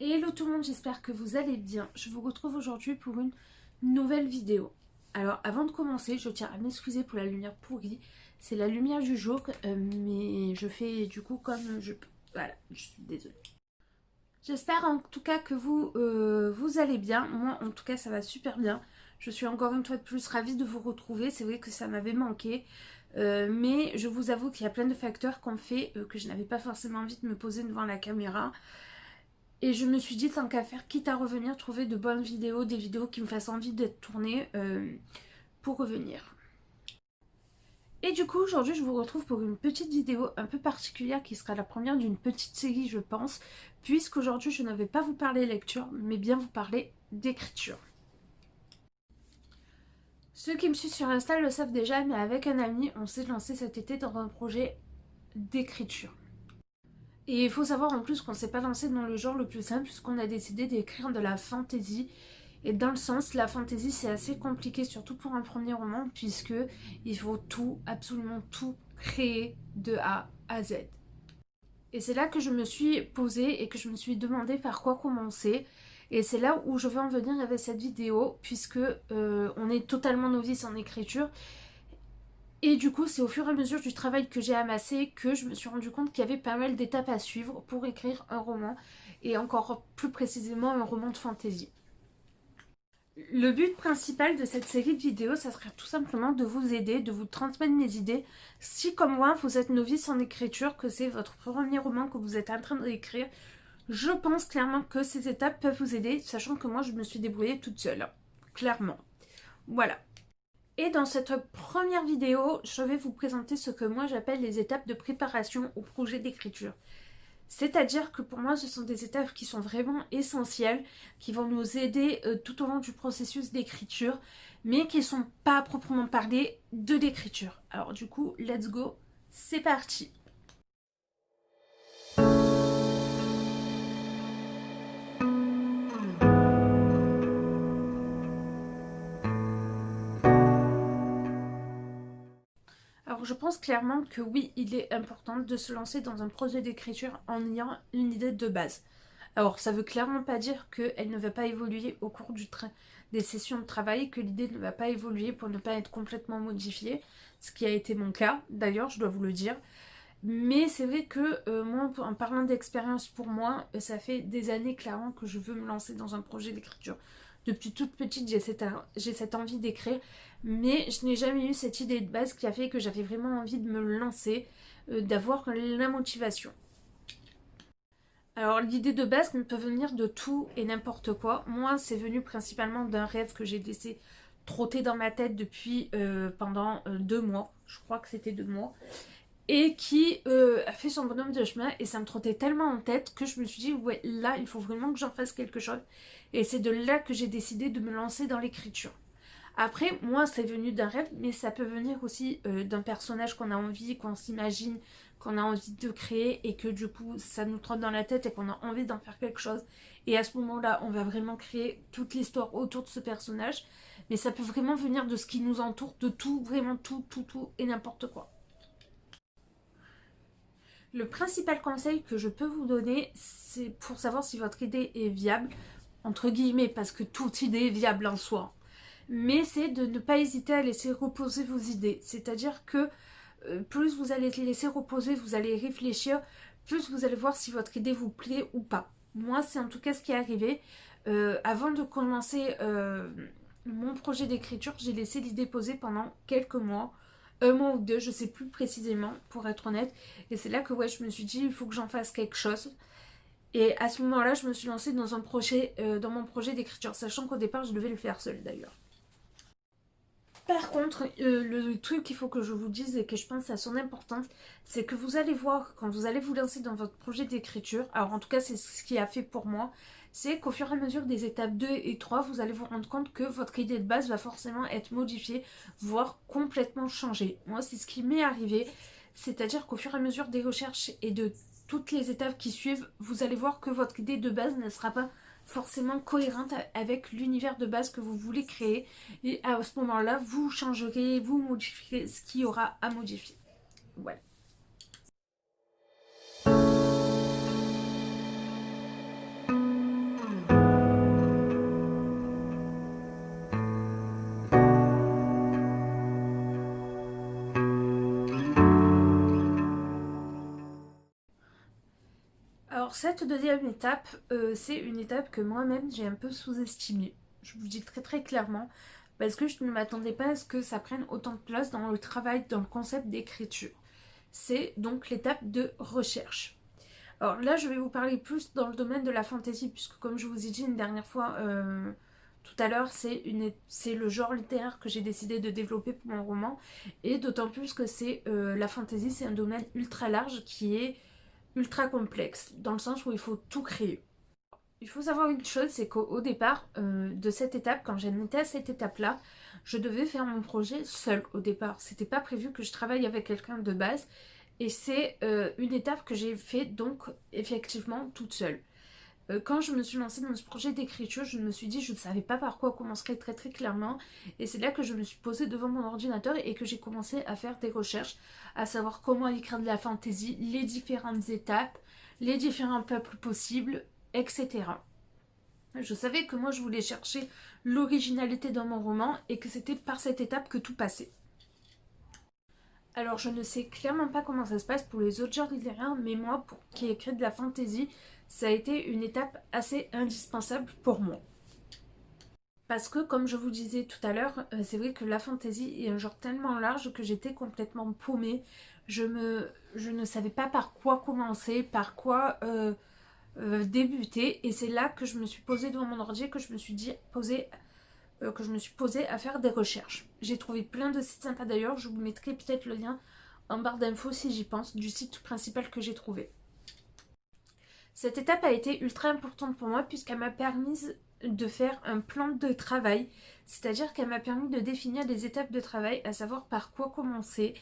Hello tout le monde, j'espère que vous allez bien. Je vous retrouve aujourd'hui pour une nouvelle vidéo. Alors avant de commencer, je tiens à m'excuser pour la lumière pourrie. C'est la lumière du jour, mais je fais du coup comme je peux. Voilà, je suis désolée. J'espère en tout cas que vous allez bien. Moi en tout cas ça va super bien. Je suis encore une fois de plus ravie de vous retrouver. C'est vrai que ça m'avait manqué. Mais je vous avoue qu'il y a plein de facteurs qui ont fait que je n'avais pas forcément envie de me poser devant la caméra. Et je me suis dit, tant qu'à faire, quitte à revenir, trouver de bonnes vidéos, des vidéos qui me fassent envie d'être tournées pour revenir. Et du coup, aujourd'hui, je vous retrouve pour une petite vidéo un peu particulière qui sera la première d'une petite série, je pense, puisqu'aujourd'hui, je ne vais pas vous parler lecture, mais bien vous parler d'écriture. Ceux qui me suivent sur Insta le savent déjà, mais avec un ami, on s'est lancé cet été dans un projet d'écriture. Et il faut savoir en plus qu'on ne s'est pas lancé dans le genre le plus simple, puisqu'on a décidé d'écrire de la fantasy. Et dans le sens, la fantasy c'est assez compliqué, surtout pour un premier roman, puisque il faut tout, absolument tout créer de A à Z. Et c'est là que je me suis posée et que je me suis demandé par quoi commencer. Et c'est là où je veux en venir avec cette vidéo, puisque on est totalement novice en écriture. Et du coup, c'est au fur et à mesure du travail que j'ai amassé que je me suis rendu compte qu'il y avait pas mal d'étapes à suivre pour écrire un roman, et encore plus précisément un roman de fantasy. Le but principal de cette série de vidéos, ça serait tout simplement de vous aider, de vous transmettre mes idées. Si comme moi, vous êtes novice en écriture, que c'est votre premier roman que vous êtes en train d'écrire, je pense clairement que ces étapes peuvent vous aider, sachant que moi, je me suis débrouillée toute seule. Clairement. Voilà. Et dans cette première vidéo, je vais vous présenter ce que moi j'appelle les étapes de préparation au projet d'écriture. C'est-à-dire que pour moi, ce sont des étapes qui sont vraiment essentielles, qui vont nous aider tout au long du processus d'écriture, mais qui ne sont pas à proprement parler de l'écriture. Alors du coup, let's go, c'est parti. Alors je pense clairement que oui, il est important de se lancer dans un projet d'écriture en ayant une idée de base. Alors ça veut clairement pas dire qu'elle ne va pas évoluer au cours des sessions de travail, que l'idée ne va pas évoluer pour ne pas être complètement modifiée, ce qui a été mon cas d'ailleurs, je dois vous le dire. Mais c'est vrai que moi, en parlant d'expérience pour moi, ça fait des années clairement que je veux me lancer dans un projet d'écriture. Depuis toute petite, j'ai cette envie d'écrire, mais je n'ai jamais eu cette idée de base qui a fait que j'avais vraiment envie de me lancer, d'avoir la motivation. Alors l'idée de base peut venir de tout et n'importe quoi. Moi, c'est venu principalement d'un rêve que j'ai laissé trotter dans ma tête depuis pendant 2 mois. Je crois que c'était 2 mois. Et qui a fait son bonhomme de chemin, et ça me trottait tellement en tête que je me suis dit ouais, là il faut vraiment que j'en fasse quelque chose, et c'est de là que j'ai décidé de me lancer dans l'écriture. Après, moi c'est venu d'un rêve, mais ça peut venir aussi d'un personnage qu'on a envie, qu'on s'imagine, qu'on a envie de créer, et que du coup ça nous trotte dans la tête et qu'on a envie d'en faire quelque chose, et à ce moment là on va vraiment créer toute l'histoire autour de ce personnage. Mais ça peut vraiment venir de ce qui nous entoure, de tout, vraiment tout, tout, tout et n'importe quoi. Le principal conseil que je peux vous donner, c'est pour savoir si votre idée est viable, entre guillemets, parce que toute idée est viable en soi, mais c'est de ne pas hésiter à laisser reposer vos idées. C'est-à-dire que plus vous allez laisser reposer, vous allez réfléchir, plus vous allez voir si votre idée vous plaît ou pas. Moi, c'est en tout cas ce qui est arrivé. Avant de commencer mon projet d'écriture, j'ai laissé l'idée poser pendant quelques mois, 1 mois ou 2, je sais plus précisément, pour être honnête. Et c'est là que ouais, je me suis dit, il faut que j'en fasse quelque chose. Et à ce moment-là, je me suis lancée dans dans mon projet d'écriture, sachant qu'au départ, je devais le faire seule d'ailleurs. Par contre, le truc qu'il faut que je vous dise et que je pense à son importance, c'est que vous allez voir quand vous allez vous lancer dans votre projet d'écriture, alors en tout cas c'est ce qui a fait pour moi, c'est qu'au fur et à mesure des étapes 2 et 3, vous allez vous rendre compte que votre idée de base va forcément être modifiée, voire complètement changée. Moi c'est ce qui m'est arrivé, c'est-à-dire qu'au fur et à mesure des recherches et de toutes les étapes qui suivent, vous allez voir que votre idée de base ne sera pas forcément cohérente avec l'univers de base que vous voulez créer, et à ce moment-là vous changerez, vous modifierez ce qu'il y aura à modifier. Voilà. Alors cette deuxième étape, c'est une étape que moi-même j'ai un peu sous-estimée. Je vous dis très très clairement, parce que je ne m'attendais pas à ce que ça prenne autant de place dans le travail, dans le concept d'écriture. C'est donc l'étape de recherche. Alors là, je vais vous parler plus dans le domaine de la fantasy, puisque comme je vous ai dit une dernière fois tout à l'heure, c'est le genre littéraire que j'ai décidé de développer pour mon roman, et d'autant plus que c'est la fantasy, c'est un domaine ultra large qui est ultra complexe, dans le sens où il faut tout créer. Il faut savoir une chose, c'est qu'au départ de cette étape, quand j'en étais à cette étape-là, je devais faire mon projet seule au départ. C'était pas prévu que je travaille avec quelqu'un de base. Et c'est une étape que j'ai fait donc effectivement toute seule. Quand je me suis lancée dans ce projet d'écriture, je me suis dit je ne savais pas par quoi commencer très très clairement. Et c'est là que je me suis posée devant mon ordinateur et que j'ai commencé à faire des recherches, à savoir comment écrire de la fantaisie, les différentes étapes, les différents peuples possibles, etc. Je savais que moi je voulais chercher l'originalité dans mon roman et que c'était par cette étape que tout passait. Alors je ne sais clairement pas comment ça se passe pour les autres genres littéraires, mais moi, pour qui écrit de la fantasy, ça a été une étape assez indispensable pour moi. Parce que comme je vous disais tout à l'heure, c'est vrai que la fantasy est un genre tellement large que j'étais complètement paumée. Je ne savais pas par quoi commencer, par quoi débuter. Et c'est là que je me suis posée devant mon ordi, que je me suis dit, que je me suis posée à faire des recherches. J'ai trouvé plein de sites sympas d'ailleurs, je vous mettrai peut-être le lien en barre d'infos si j'y pense, du site principal que j'ai trouvé. Cette étape a été ultra importante pour moi puisqu'elle m'a permis de faire un plan de travail, c'est-à-dire qu'elle m'a permis de définir des étapes de travail, à savoir par quoi commencer.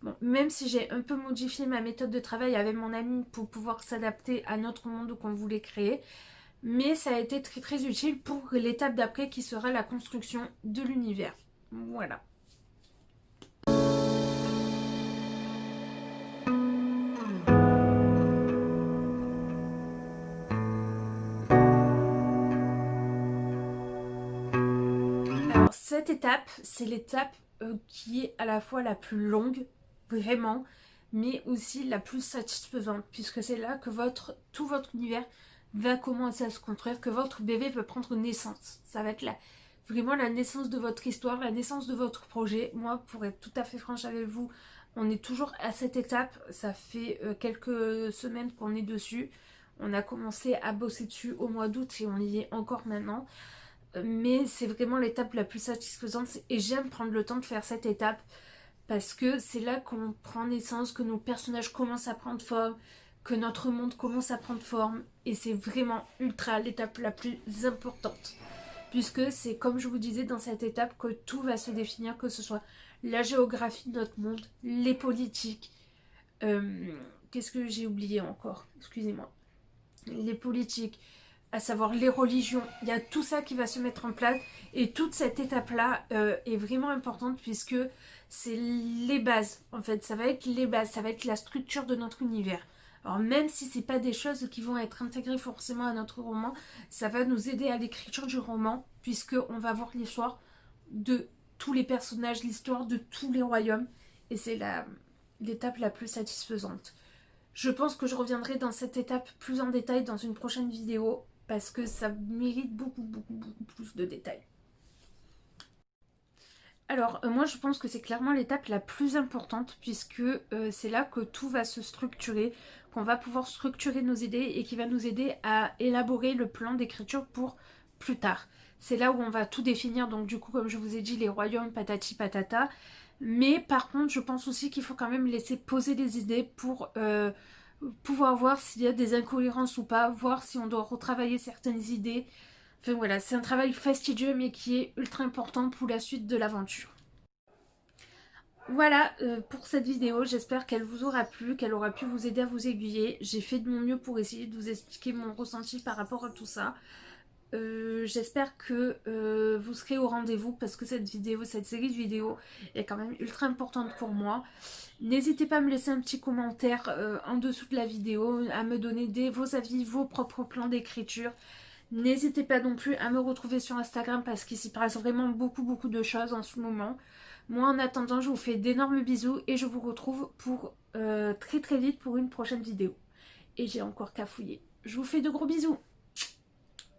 Bon, même si j'ai un peu modifié ma méthode de travail avec mon ami pour pouvoir s'adapter à notre monde qu'on voulait créer, mais ça a été très très utile pour l'étape d'après qui sera la construction de l'univers. Voilà. Alors cette étape, c'est l'étape qui est à la fois la plus longue, vraiment, mais aussi la plus satisfaisante, puisque c'est là que tout votre univers va commencer à se construire, que votre bébé peut prendre naissance. Ça va être vraiment la naissance de votre histoire, la naissance de votre projet. Moi, pour être tout à fait franche avec vous, on est toujours à cette étape. Ça fait quelques semaines qu'on est dessus. On a commencé à bosser dessus au mois d'août et on y est encore maintenant. Mais c'est vraiment l'étape la plus satisfaisante et j'aime prendre le temps de faire cette étape parce que c'est là qu'on prend naissance, que nos personnages commencent à prendre forme, que notre monde commence à prendre forme et c'est vraiment ultra l'étape la plus importante puisque c'est comme je vous disais dans cette étape que tout va se définir, que ce soit la géographie de notre monde, les politiques, qu'est-ce que j'ai oublié encore, excusez-moi, les politiques, à savoir les religions, il y a tout ça qui va se mettre en place et toute cette étape-là est vraiment importante puisque c'est les bases, en fait, ça va être les bases, ça va être la structure de notre univers. Alors même si c'est pas des choses qui vont être intégrées forcément à notre roman, ça va nous aider à l'écriture du roman puisque on va voir l'histoire de tous les personnages, l'histoire de tous les royaumes et c'est l'étape la plus satisfaisante. Je pense que je reviendrai dans cette étape plus en détail dans une prochaine vidéo parce que ça mérite beaucoup plus de détails. Alors moi je pense que c'est clairement l'étape la plus importante puisque c'est là que tout va se structurer, qu'on va pouvoir structurer nos idées et qui va nous aider à élaborer le plan d'écriture pour plus tard. C'est là où on va tout définir, donc du coup comme je vous ai dit les royaumes patati patata. Mais par contre je pense aussi qu'il faut quand même laisser poser les idées pour pouvoir voir s'il y a des incohérences ou pas, voir si on doit retravailler certaines idées. Enfin voilà, c'est un travail fastidieux mais qui est ultra important pour la suite de l'aventure. Voilà pour cette vidéo, j'espère qu'elle vous aura plu, qu'elle aura pu vous aider à vous aiguiller. J'ai fait de mon mieux pour essayer de vous expliquer mon ressenti par rapport à tout ça. J'espère que vous serez au rendez-vous parce que cette série de vidéos est quand même ultra importante pour moi. N'hésitez pas à me laisser un petit commentaire en dessous de la vidéo, à me donner vos avis, vos propres plans d'écriture. N'hésitez pas non plus à me retrouver sur Instagram parce qu'il s'y passe vraiment beaucoup de choses en ce moment. Moi en attendant je vous fais d'énormes bisous et je vous retrouve pour très vite pour une prochaine vidéo. Et j'ai encore cafouillé. Je vous fais de gros bisous.